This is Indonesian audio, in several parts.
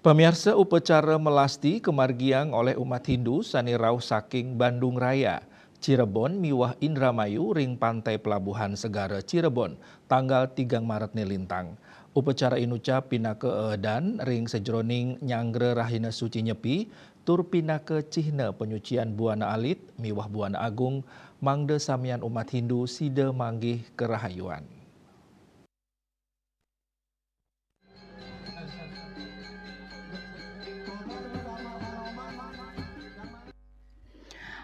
Pemirsa upacara melasti kemargiang oleh umat Hindu sani rauh saking Bandung Raya, Cirebon miwah Indramayu ring pantai pelabuhan Segara Cirebon tanggal 3 Maret nilintang. Upacara inucap pinake eedan ring sejroning nyangre rahina suci nyepi tur pinake cihna penyucian buana alit miwah buana agung mangde samian umat Hindu sida manggih kerahayuan.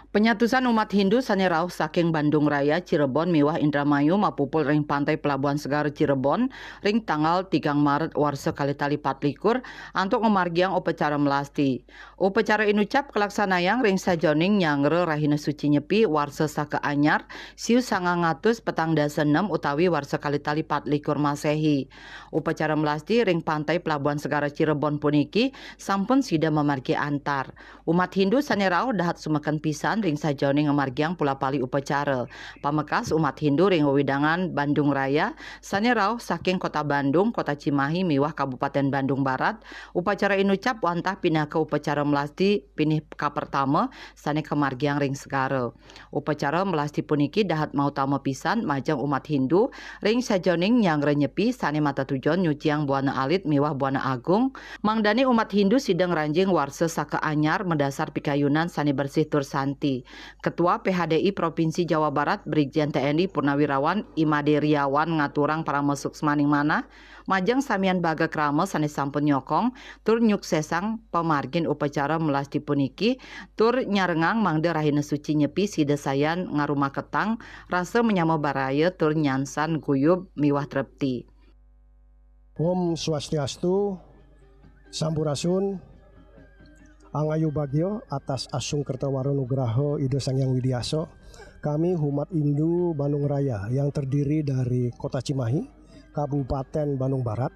Penyatusan umat Hindu sani rauh saking Bandung Raya, Cirebon, miwah Indramayu, mapupul ring pantai Pelabuhan Segara Cirebon, ring tanggal 3 Maret warsa kali tali 24 untuk memargiang upacara melasti. Upacara inucap kelaksanayang ring sajoning nyangre rahina suci nyepi warsa saka anyar, siu 900 petang dasa 6 utawi warsa kali tali 24 Masehi. Upacara melasti ring pantai Pelabuhan Segara Cirebon puniki sampun sida memargi antar. Umat Hindu sani rauh dahat sumekan pisan ring sajoning ngamargiang pula pali upacara. Pamekas umat Hindu ring wewidangan Bandung Raya sani rauh saking kota Bandung, kota Cimahi miwah Kabupaten Bandung Barat. Upacara inucap wantah pindah ke upacara melasti pinih ka pertama sani kemargiang ring segara. Upacara melasti puniki dahat mau tama pisan majang umat Hindu ring sajoning nyangre nyepi sani mata tujon nyuciang buana alit miwah buana agung. Mangdani umat Hindu sidang ranjing warsa saka anyar mendasar pikayunan sani bersih tur santi. Ketua PHDI Provinsi Jawa Barat Brigjen TNI Purnawirawan Imade Riawan ngaturang para mesuk semaning mana majang samian baga krama sani sampun nyokong tur nyuksesang pemargin upacara melasti puniki tur nyarengang mangde rahina suci nyepi sida sayan ngarumah ketang rasa menyama baraya tur nyansan guyub miwah trepti. Om Swastiastu, Sampurasun, Angayu Bagyo atas Asung Kertawaro Nugraho Ida Sangyang Widiaso. Kami umat Hindu Bandung Raya yang terdiri dari Kota Cimahi, Kabupaten Bandung Barat,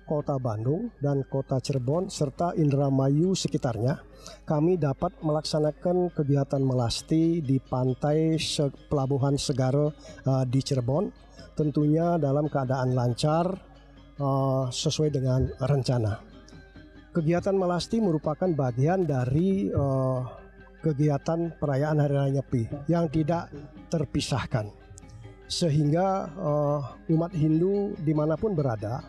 Kota Bandung, dan Kota Cirebon serta Indramayu sekitarnya. Kami dapat melaksanakan kegiatan melasti di pantai Pelabuhan Segara di Cirebon, tentunya dalam keadaan lancar sesuai dengan rencana. Kegiatan melasti merupakan bagian dari kegiatan perayaan Hari Raya Nyepi yang tidak terpisahkan, sehingga umat Hindu dimanapun berada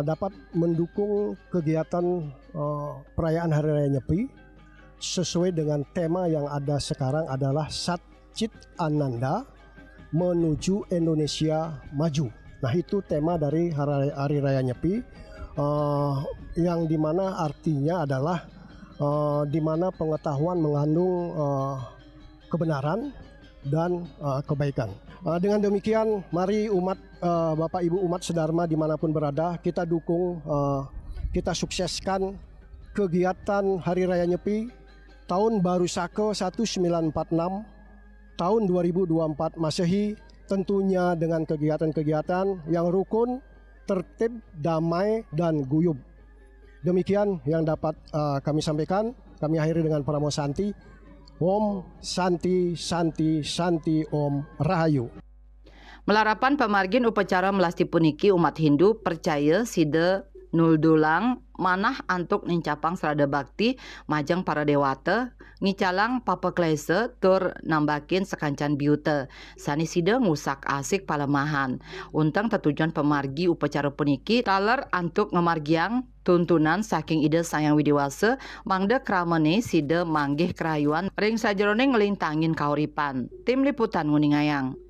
dapat mendukung kegiatan perayaan Hari Raya Nyepi sesuai dengan tema yang ada sekarang adalah Sat Chit Ananda menuju Indonesia maju. Nah, itu tema dari Hari Raya Nyepi. Yang dimana artinya adalah dimana pengetahuan mengandung kebenaran dan kebaikan. Dengan demikian, mari umat Bapak Ibu umat sedharma dimanapun berada, kita dukung, kita sukseskan kegiatan Hari Raya Nyepi tahun Baru Saka 1946 tahun 2024 Masehi, tentunya dengan kegiatan-kegiatan yang rukun, tertib, damai, dan guyub. Demikian yang dapat kami sampaikan. Kami akhiri dengan Paramo Santi. Om Santi Santi Santi Om Rahayu. Melarapan pemargin upacara melasti puniki umat Hindu percaya sida nuldulang manah antuk nincapang serada bakti majang para dewata ngicalang papa klese tur nambakin sekancan biute sani sida ngusak asik palemahan untang tetujuan pemargi upacara puniki taler antuk ngemargiang tuntunan saking ide Sangyang Widiwasa mangde kramene sida manggih kerayuan ring sajroning ngelintangin kauripan. Tim Liputan Nguningayang.